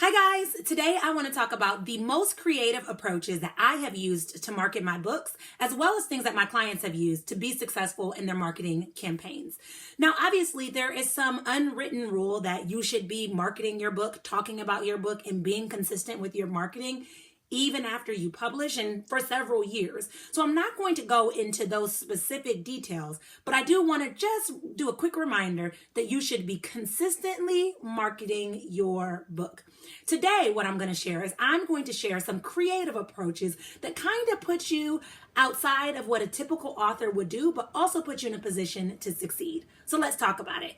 Hi guys, today I want to talk about the most creative approaches that I have used to market my books, as well as things that my clients have used to be successful in their marketing campaigns. Now, obviously, there is some unwritten rule that you should be marketing your book, talking about your book, and being consistent with your marketing even after you publish and for several years. So I'm not going to go into those specific details, but I do want to just do a quick reminder that you should be consistently marketing your book. Today, what I'm going to share is I'm going to share some creative approaches that kind of put you outside of what a typical author would do, but also put you in a position to succeed. So let's talk about it.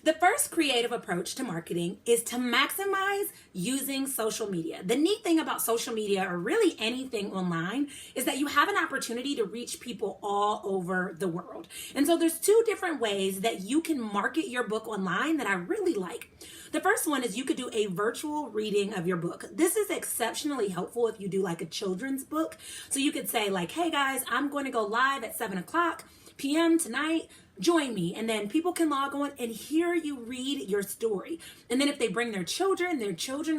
The first creative approach to marketing is to maximize using social media. The neat thing about social media, or really anything online, is that you have an opportunity to reach people all over the world. And so there's two different ways that you can market your book online that I really like. The first one is you could do a virtual reading of your book. This is exceptionally helpful if you do like a children's book. So you could say like, hey guys, I'm going to go live at 7:00 p.m. tonight. Join me. And then people can log on and hear you read your story. And then if they bring their children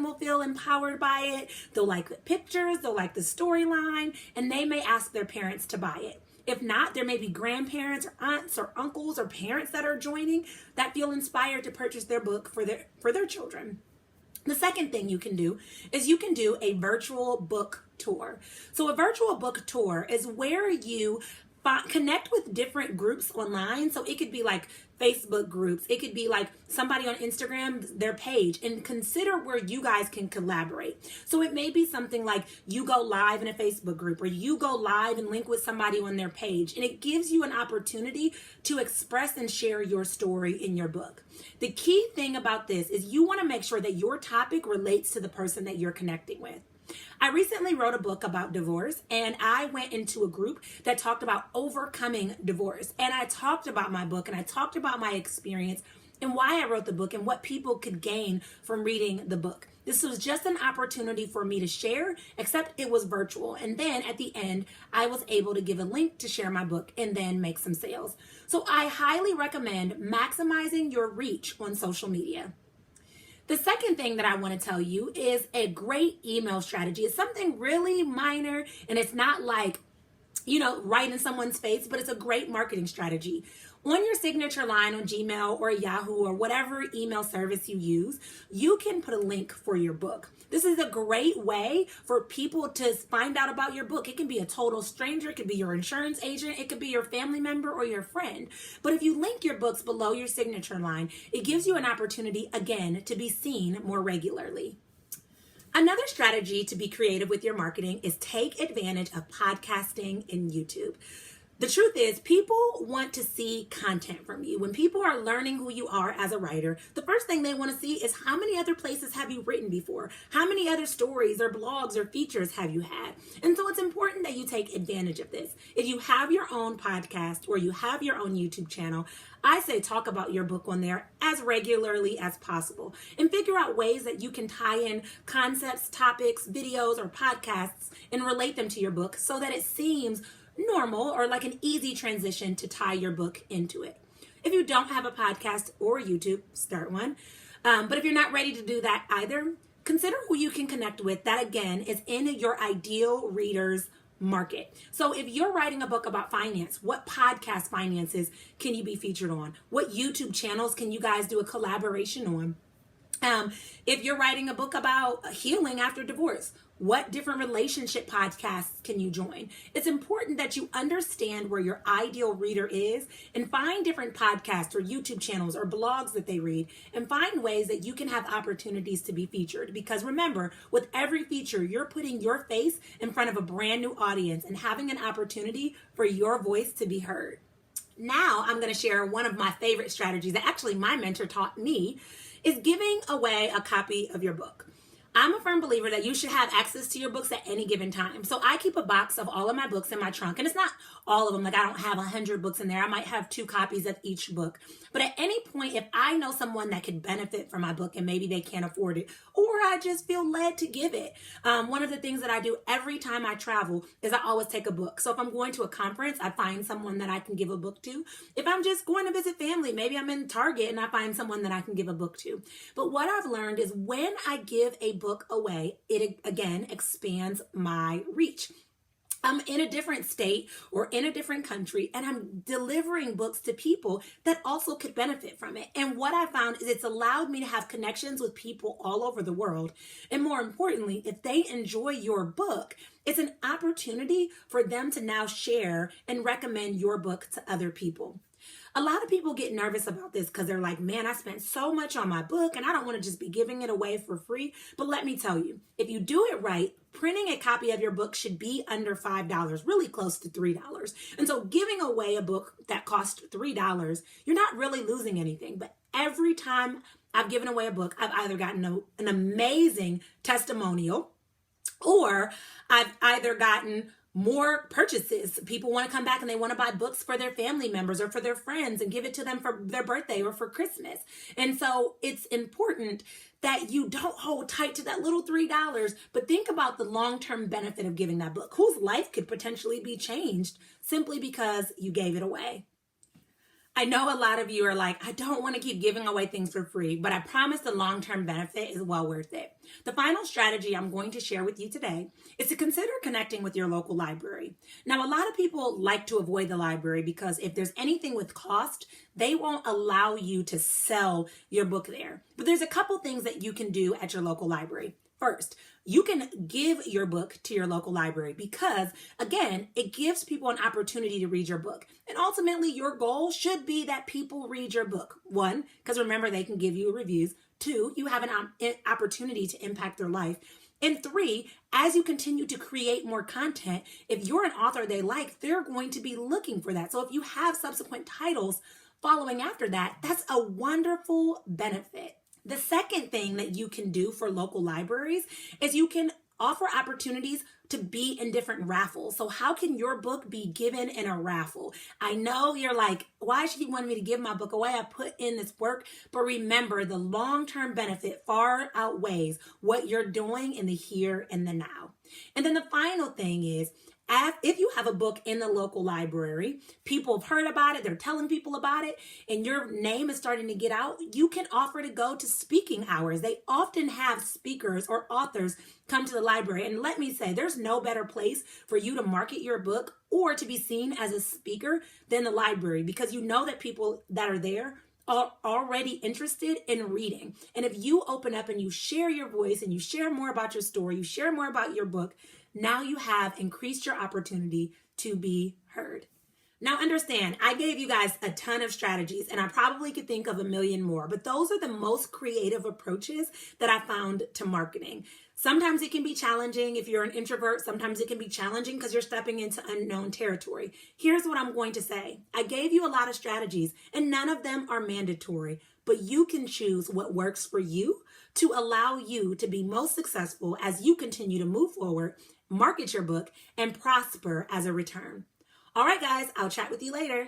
will feel empowered by it. They'll like the pictures, they'll like the storyline, and they may ask their parents to buy it. If not, there may be grandparents or aunts or uncles or parents that are joining that feel inspired to purchase their book for their children. The second thing you can do is you can do a virtual book tour. So a virtual book tour is where you connect with different groups online. So it could be like Facebook groups. It could be like somebody on Instagram, their page, and consider where you guys can collaborate. So it may be something like you go live in a Facebook group, or you go live and link with somebody on their page. And it gives you an opportunity to express and share your story in your book. The key thing about this is you want to make sure that your topic relates to the person that you're connecting with. I recently wrote a book about divorce, and I went into a group that talked about overcoming divorce. And I talked about my book, and I talked about my experience and why I wrote the book and what people could gain from reading the book. This was just an opportunity for me to share, except it was virtual. And then at the end, I was able to give a link to share my book and then make some sales. So I highly recommend maximizing your reach on social media. The second thing that I want to tell you is a great email strategy. It's something really minor, and it's not like, right in someone's face, but it's a great marketing strategy. On your signature line on Gmail or Yahoo or whatever email service you use, you can put a link for your book. This is a great way for people to find out about your book. It can be a total stranger. It could be your insurance agent. It could be your family member or your friend. But if you link your books below your signature line, it gives you an opportunity, again, to be seen more regularly. Another strategy to be creative with your marketing is take advantage of podcasting and YouTube. The truth is, people want to see content from you. When people are learning who you are as a writer, the first thing they want to see is how many other places have you written before? How many other stories or blogs or features have you had? And so it's important that you take advantage of this. If you have your own podcast or you have your own YouTube channel, I say talk about your book on there as regularly as possible and figure out ways that you can tie in concepts, topics, videos, or podcasts and relate them to your book so that it seems normal or like an easy transition to tie your book into it. If you don't have a podcast or YouTube, start one. But if you're not ready to do that either, consider who you can connect with that, again, is in your ideal reader's market. So if you're writing a book about finance, what podcast finances can you be featured on? What YouTube channels can you guys do a collaboration on? If you're writing a book about healing after divorce, what different relationship podcasts can you join? It's important that you understand where your ideal reader is and find different podcasts or YouTube channels or blogs that they read and find ways that you can have opportunities to be featured. Because remember, with every feature, you're putting your face in front of a brand new audience and having an opportunity for your voice to be heard. Now I'm going to share one of my favorite strategies that actually my mentor taught me is giving away a copy of your book. I'm a firm believer that you should have access to your books at any given time. So I keep a box of all of my books in my trunk, and it's not all of them. Like, I don't have 100 books in there. I might have 2 copies of each book. But at any point, if I know someone that could benefit from my book and maybe they can't afford it, or I just feel led to give it, one of the things that I do every time I travel is I always take a book. So if I'm going to a conference, I find someone that I can give a book to. If I'm just going to visit family, maybe I'm in Target and I find someone that I can give a book to. But what I've learned is when I give a book away, it again expands my reach. I'm in a different state or in a different country, and I'm delivering books to people that also could benefit from it. And what I found is it's allowed me to have connections with people all over the world. And more importantly, if they enjoy your book, it's an opportunity for them to now share and recommend your book to other people. A lot of people get nervous about this because they're like, man, I spent so much on my book and I don't want to just be giving it away for free. But let me tell you, if you do it right, printing a copy of your book should be under $5, really close to $3. And so giving away a book that costs $3, you're not really losing anything. But every time I've given away a book, I've either gotten an amazing testimonial, or I've either gotten more purchases. People want to come back and they want to buy books for their family members or for their friends and give it to them for their birthday or for Christmas. And so it's important that you don't hold tight to that little $3, but think about the long-term benefit of giving that book, whose life could potentially be changed simply because you gave it away. I know a lot of you are like, I don't want to keep giving away things for free, but I promise the long-term benefit is well worth it. The final strategy I'm going to share with you today is to consider connecting with your local library. Now, a lot of people like to avoid the library because if there's anything with cost, they won't allow you to sell your book there. But there's a couple things that you can do at your local library. First, you can give your book to your local library because, again, it gives people an opportunity to read your book. And ultimately, your goal should be that people read your book. 1, because remember, they can give you reviews. 2, you have an opportunity to impact their life. And 3, as you continue to create more content, if you're an author they like, they're going to be looking for that. So if you have subsequent titles following after that, that's a wonderful benefit. The second thing that you can do for local libraries is you can offer opportunities to be in different raffles. So how can your book be given in a raffle? I know you're like, why should you want me to give my book away? I put in this work. But remember, the long-term benefit far outweighs what you're doing in the here and the now. And then the final thing is, if you have a book in the local library, people have heard about it, they're telling people about it, and your name is starting to get out, you can offer to go to speaking hours. They often have speakers or authors come to the library. And let me say, there's no better place for you to market your book or to be seen as a speaker than the library, because you know that people that are there are already interested in reading. And if you open up and you share your voice and you share more about your story, you share more about your book, now you have increased your opportunity to be heard. Now understand, I gave you guys a ton of strategies and I probably could think of a million more, but those are the most creative approaches that I found to marketing. Sometimes it can be challenging if you're an introvert. Sometimes it can be challenging because you're stepping into unknown territory. Here's what I'm going to say. I gave you a lot of strategies and none of them are mandatory, but you can choose what works for you to allow you to be most successful as you continue to move forward, market your book, and prosper as a return. All right, guys, I'll chat with you later.